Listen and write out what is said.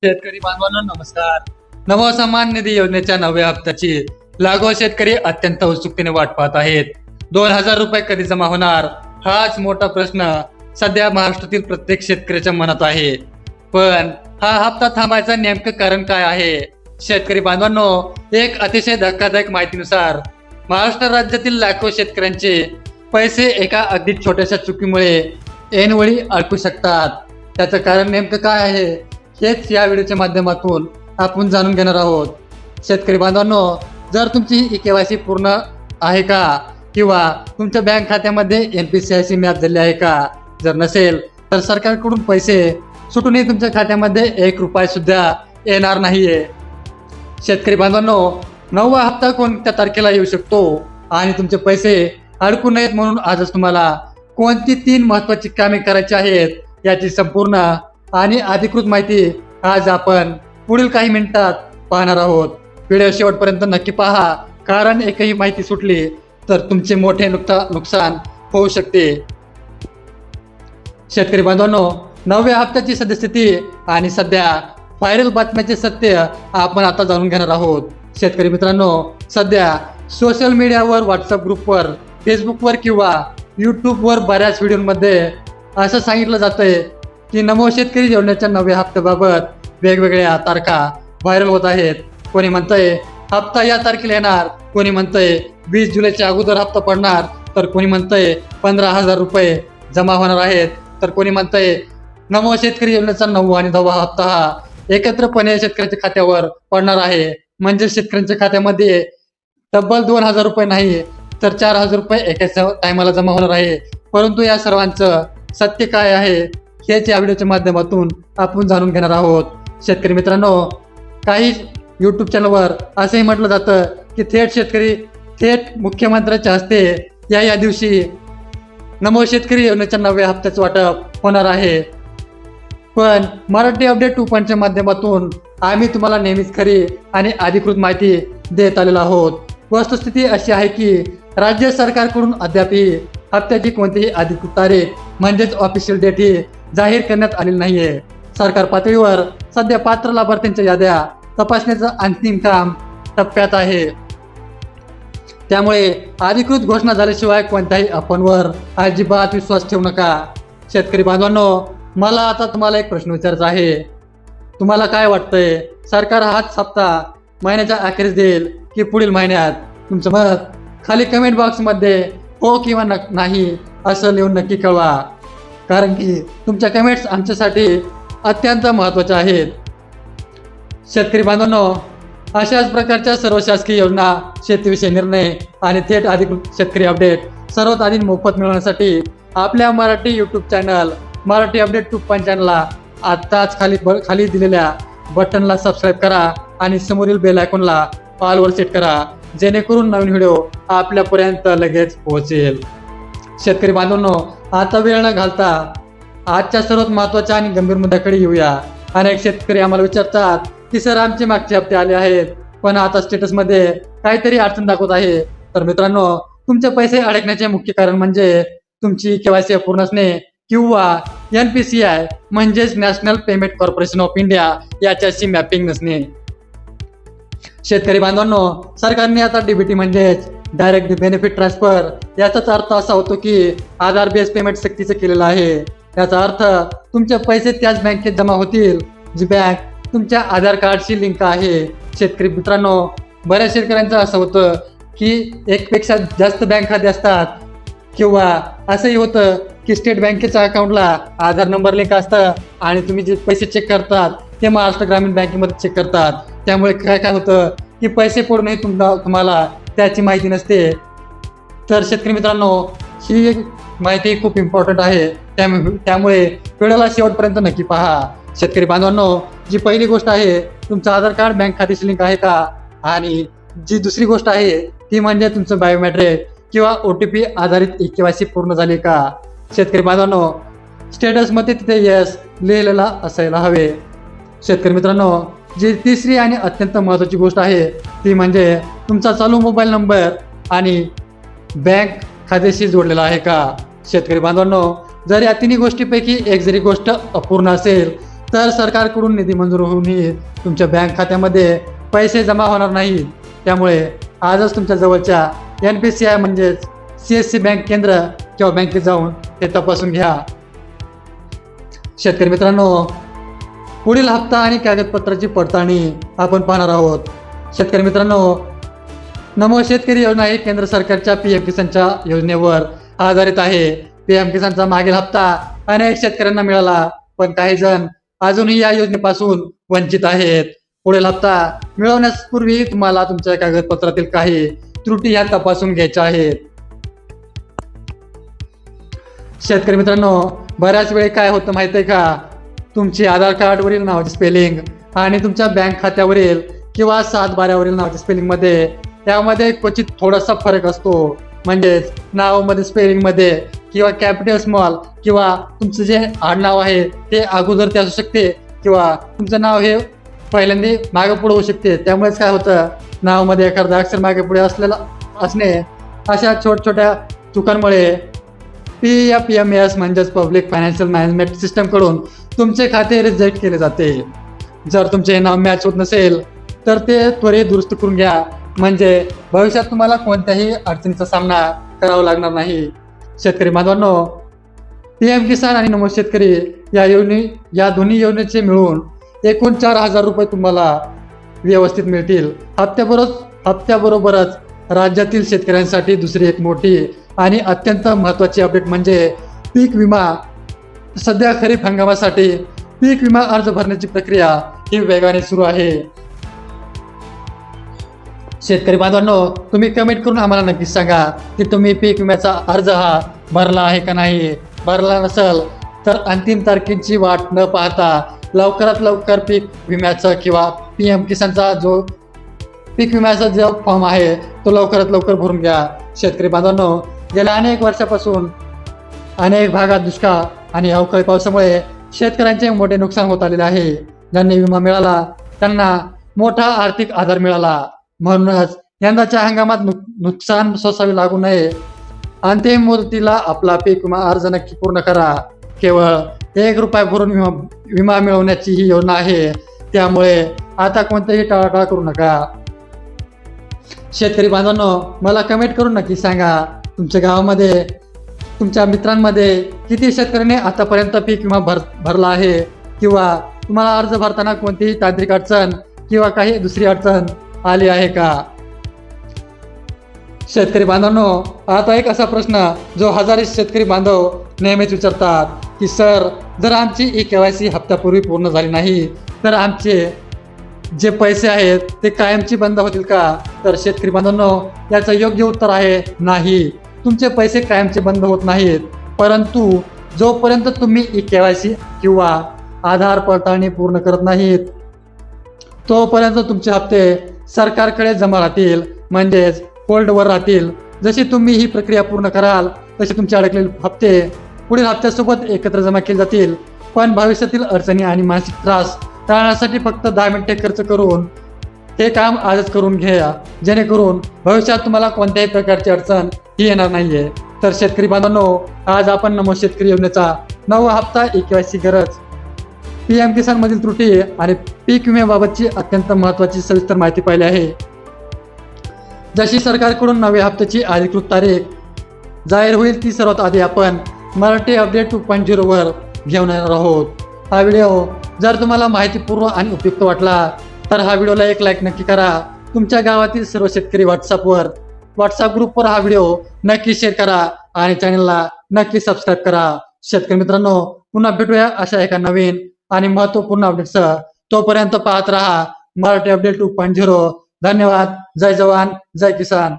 शेतकरी बांधवांनो नमस्कार. नवसन्मान निधी योजनेच्या 9व्या हप्त्याची लागू शेतकरी अत्यंत उत्सुकतेने वाट पाहत आहेत. 2000 रुपये कधी जमा होणार हाच मोठा प्रश्न सध्या महाराष्ट्रातील प्रत्येक शेतकऱ्याच्या मनात आहे. पण हा हप्ता थांबायचं नेमकं कारण काय आहे? शेतकरी बांधवांनो, एक अतिशय धक्कादायक माहितीनुसार महाराष्ट्र राज्यातील लाखो शेतकऱ्यांचे पैसे एका अगदी छोट्याशा चुकीमुळे ऐनवेळी अडकू शकतात. त्याचं कारण नेमकं काय आहे हेच या व्हिडिओच्या माध्यमातून आपण जाणून घेणार आहोत. शेतकरी बांधवांनो, जर तुमची KYC पूर्ण आहे का किंवा तुमच्या बँक खात्यामध्ये NPCIC मॅप झाले आहे का, जर नसेल तर सरकारकडून पैसे सुटूनही तुमच्या खात्यामध्ये 1 रुपया सुद्धा येणार नाहीये. शेतकरी बांधवांनो, 9वा हप्ता कोणत्या तारखेला येऊ शकतो आणि तुमचे पैसे अडकू नयेत म्हणून आजच तुम्हाला कोणती 3 महत्त्वाची कामे करायची आहेत याची संपूर्ण आणि अधिकृत माहिती आज आपण पुढील काही मिनिटात पाहणार आहोत. व्हिडिओ शेवटपर्यंत नक्की पहा, कारण एकही माहिती सुटली तर तुमचे मोठे नुकसान होऊ शकते. शेतकरी बांधवांनो, 9व्या हप्त्याची सद्यस्थिती आणि सध्या व्हायरल बातम्याचे सत्य आपण आता जाणून घेणार आहोत. शेतकरी मित्रांनो, सध्या सोशल मीडियावर, व्हॉट्सअप ग्रुपवर, फेसबुकवर किंवा यूट्यूबवर बऱ्याच व्हिडिओमध्ये असं सांगितलं जातंय की नमो शेतकरी योजनेच्या 9व्या हप्त्याबाबत वेगवेगळ्या तारखा व्हायरल होत आहेत. कोणी म्हणतंय हप्ता या तारखेला येणार, कोणी म्हणतंय 20 जुलैच्या अगोदर हप्ता पडणार, तर कोणी म्हणतंय 15,000 रुपये जमा होणार आहेत, तर कोणी म्हणतंय नमो शेतकरी योजनेचा 9वा आणि 10वा हप्ता हा एकत्रपणे शेतकऱ्याच्या खात्यावर पडणार आहे. म्हणजे शेतकऱ्यांच्या खात्यामध्ये तब्बल 2,000 रुपये नाही तर 4,000 रुपये एकाच टायमाला जमा होणार आहे. परंतु या सर्वांचं सत्य काय आहे हेच या व्हिडिओच्या माध्यमातून आपण जाणून घेणार आहोत. शेतकरी मित्रांनो, काही यूट्यूब चॅनलवर असंही म्हटलं जातं की थेट मुख्यमंत्र्यांच्या हस्ते या दिवशी नमो शेतकरी योजनेच्या 9व्या हप्त्याचं वाटप होणार आहे. पण मराठी अपडेट 2.0च्या माध्यमातून आम्ही तुम्हाला नेहमीच खरी आणि अधिकृत माहिती देत आलेलो आहोत. वस्तुस्थिती अशी आहे की राज्य सरकारकडून अद्यापही हप्त्याची कोणतीही अधिकृत तारीख म्हणजेच ऑफिशियल डेट ही जाहीर करण्यात आलेली नाहीये. सरकार पातळीवर सध्या पात्र लाभार्थ्यांच्या याद्या तपासण्याचं अंतिम काम टप्प्यात आहे. त्यामुळे अधिकृत घोषणा झाल्याशिवाय कोणत्याही अफवांवर अजिबात विश्वास ठेवू नका. शेतकरी बांधवांनो, मला आता तुम्हाला एक प्रश्न विचारायचा आहे. तुम्हाला काय वाटतंय, सरकार हाच हप्ता महिन्याच्या अखेरीस देईल की पुढील महिन्यात? तुमचं मत खाली कमेंट बॉक्समध्ये हो किंवा नाही असं लिहून नक्की कळवा, कारण की तुमच्या कमेंट्स आमच्यासाठी अत्यंत महत्त्वाच्या आहेत. शेतकरी बांधवांनो, अशाच प्रकारच्या सर्व शासकीय योजना, शेतीविषयी निर्णय आणि थेट अधिकृत शेतकरी अपडेट सर्वात आधी मोफत मिळवण्यासाठी आपल्या Marathi YouTube channel Marathi update 2.0ला आत्ताच खाली दिलेल्या बटनला सबस्क्राईब करा आणि समोरील बेल आयकॉनला ऑलवर सेट करा, जेणेकरून नवीन व्हिडिओ आपल्यापर्यंत लगेच पोहोचेल. शेतकरी बांधवांनो, आता वेळ न घालता आजच्या सर्वात महत्त्वाच्या आणि गंभीर मुद्द्याकडे येऊया. अनेक शेतकरी आम्हाला विचारतात की सर, आमचे मागचे हप्ते आले आहेत पण आता स्टेटसमध्ये काहीतरी अडचण दाखवत आहे. तर मित्रांनो, तुमचे पैसे अडकण्याचे मुख्य कारण म्हणजे तुमची KYC अपूर्ण असणे किंवा NPCI म्हणजेच national payment corporation of India याच्याशी मॅपिंग नसणे. शेतकरी बांधवांनो, सरकारने आता DBT म्हणजेच डायरेक्ट बेनिफिट ट्रान्सफर याचाच अर्थ असा होतो की आधार बेस पेमेंट सक्तीचं केलेलं आहे. याचा अर्थ तुमचे पैसे त्याच बँकेत जमा होतील जी बँक तुमच्या आधार कार्डशी लिंक आहे. शेतकरी मित्रांनो, बऱ्याच शेतकऱ्यांचं असं होतं की एकपेक्षा जास्त बँक खाते असतात किंवा असंही होतं की स्टेट बँकेच्या अकाउंटला आधार नंबर लिंक असतं आणि तुम्ही जे पैसे चेक करतात ते महाराष्ट्र ग्रामीण बँकेमध्ये चेक करतात. त्यामुळे काय होतं की पैसे पडूनही तुम्हाला त्याची माहिती नसते. तर शेतकरी मित्रांनो, ही माहिती खूप इम्पॉर्टंट आहे, त्यामुळे व्हिडिओला शेवटपर्यंत नक्की पहा. शेतकरी बांधवांनो, जी पहिली गोष्ट आहे, तुमचं आधार कार्ड बँक खात्याशी लिंक आहे का, आणि जी दुसरी गोष्ट आहे ती म्हणजे तुमचं बायोमेट्रिक किंवा OTP आधारित KYC पूर्ण झाली का. शेतकरी बांधवांनो, स्टेटसमध्ये तिथे यस लिहिलेला असायला हवे. शेतकरी मित्रांनो, जी तिसरी आणि अत्यंत महत्त्वाची गोष्ट आहे ती म्हणजे तुमचा चालू मोबाईल नंबर आणि बँक खात्याशी जोडलेला आहे का. शेतकरी बांधवांनो, जर या तिन्ही गोष्टीपैकी एक जरी गोष्ट अपूर्ण असेल तर सरकारकडून निधी मंजूर होऊनही तुमच्या बँक खात्यामध्ये पैसे जमा होणार नाहीत. त्यामुळे आजच तुमच्या जवळच्या NPCI म्हणजेच CSC बँक केंद्र किंवा बँकेत जाऊन ते तपासून घ्या. शेतकरी मित्रांनो, पुढील हप्ता आणि कागदपत्राची पडताळणी आपण पाहणार आहोत. शेतकरी मित्रांनो, नमो शेतकरी योजना ही केंद्र सरकारच्या PM किसानच्या योजनेवर आधारित आहे. PM किसानचा मागील हप्ता अनेक शेतकऱ्यांना मिळाला, पण काही जण अजूनही या योजनेपासून वंचित आहेत. पुढील हप्ता मिळवण्यापूर्वी तुम्हाला तुमच्या कागदपत्रातील काही त्रुटी ह्या तपासून घ्यायच्या आहेत. शेतकरी मित्रांनो, बऱ्याच वेळी काय होतं माहिती आहे का, तुमची आधार कार्डवरील नावाची स्पेलिंग आणि तुमच्या बँक खात्यावरील किंवा 7/12वरील नावाच्या स्पेलिंगमध्ये त्यामध्ये क्वचित थोडासा फरक असतो. म्हणजेच नावामध्ये स्पेलिंगमध्ये किंवा कॅपिटल स्मॉल किंवा तुमचं जे आडनाव आहे ते अगोदर ते असू शकते किंवा तुमचं नाव हे पहिल्यांदा मागे पुढे होऊ शकते. त्यामुळेच काय होतं, नावामध्ये एखादं अक्षर मागे पुढे असणे अशा छोट्या चुकांमुळे PFMS म्हणजेच पब्लिक फायनान्शियल मॅनेजमेंट सिस्टमकडून तुमचे खाते रिजेक्ट केले जाते. जर तुमचे नाव मॅच होत नसेल तर ते त्वरित दुरुस्त करून घ्या, म्हणजे भविष्यात तुम्हाला कोणत्याही अडचणीचा सामना करावा लागणार नाही. शेतकरी बांधवांनो, PM किसान आणि नमो शेतकरी या दोन्ही योजनेचे मिळून एकूण 4,000 रुपये तुम्हाला व्यवस्थित मिळतील. हप्त्याबरोबरच राज्यातील शेतकऱ्यांसाठी दुसरी एक मोठी आणि अत्यंत महत्त्वाची अपडेट म्हणजे पीक विमा. सध्या खरीप हंगामासाठी पीक विमा अर्ज भरण्याची प्रक्रिया ही वेगाने सुरू आहे. शेतकरी बांधवांनो, तुम्ही कमेंट करून आम्हाला नक्कीच सांगा की तुम्ही पीक विम्याचा अर्ज हा भरला आहे का नाही. भरला नसेल तर अंतिम तारखेची वाट न पाहता लवकरात लवकर पीक विम्याचं किंवा PM किसानचा जो पीक विम्याचा जो फॉर्म आहे तो लवकरात लवकर भरून घ्या. शेतकरी बांधवांनो, गेल्या अनेक वर्षापासून अनेक भागात दुष्काळ आणि अवकाळी पावसामुळे शेतकऱ्यांचे मोठे नुकसान होत आलेले आहे. ज्यांनी विमा मिळाला त्यांना मोठा आर्थिक आधार मिळाला. म्हणूनच यंदाच्या हंगामात नुकसान सोसावे लागू नये. अंतिम मुदतीला आपला पीक विमा अर्ज नक्की पूर्ण करा. केवळ ₹1 भरून विमा मिळवण्याची ही योजना आहे. त्यामुळे आता कोणतेही टाळाटाळ करू नका. शेतकरी बांधवांनो, मला कमेंट करून नक्की सांगा तुमच्या गावामध्ये तुमच्या मित्रांमध्ये किती शेतकऱ्यांनी आतापर्यंत पीक विमा भरला आहे किंवा तुम्हाला अर्ज भरताना कोणतीही तांत्रिक अडचण किंवा काही दुसरी अडचण आली आहे का. शेतकरी बांधवांनो, आता एक असा प्रश्न जो हजारो शेतकरी बांधव नेहमीच विचारतात की सर, जर आमची KYC हप्त्यापूर्वी पूर्ण झाली नाही तर आमचे जे पैसे आहेत ते कायमची बंद होतील का. तर शेतकरी बांधवांनो, याचं योग्य उत्तर आहे नाही. तुमचे पैसे कायमचे बंद होत नाहीत, परंतु जोपर्यंत तुम्ही KYC किंवा आधार पडताळणी पूर्ण करत नाहीत तोपर्यंत तुमचे हप्ते सरकारकडे जमा राहतील, म्हणजेच होल्डवर राहतील. जशी तुम्ही ही प्रक्रिया पूर्ण कराल तसे तुमचे अडकलेले हप्ते पुढील हप्त्यासोबत एकत्र जमा केले जातील. पण भविष्यातील अडचणी आणि मानसिक त्रास टाळण्यासाठी फक्त 10 मिनिटे खर्च करून हे काम आजच करून घ्या, जेणेकरून भविष्यात तुम्हाला कोणत्याही प्रकारची अडचण ही येणार नाहीये. तर शेतकरी बांधवांनो, आज आपण नमो शेतकरी योजनेचा 9वा हप्ता KYC गरज, PM किसान मधील त्रुटी आणि पीक विम्याबाबतची अत्यंत महत्त्वाची सविस्तर माहिती पाहिली आहे. जशी सरकारकडून 9व्या हप्त्याची अधिकृत तारीख जाहीर होईल ती सर्वात आधी आपण मराठी अपडेट 2.0 वर घेऊन येणार आहोत. हा व्हिडिओ जर तुम्हाला माहितीपूर्ण आणि उपयुक्त वाटला तर हा व्हिडिओला एक लाईक नक्की करा. तुमच्या गावातील सर्व शेतकरी व्हॉट्सअप ग्रुपवर हा व्हिडिओ नक्की शेअर करा आणि चॅनलला नक्की सबस्क्राईब करा. शेतकरी मित्रांनो, पुन्हा भेटूया अशा एका नवीन आणि महत्त्वपूर्ण अपडेटसह. तोपर्यंत पाहत रहा मराठी अपडेट 2.0. धन्यवाद. जय जवान, जय किसान.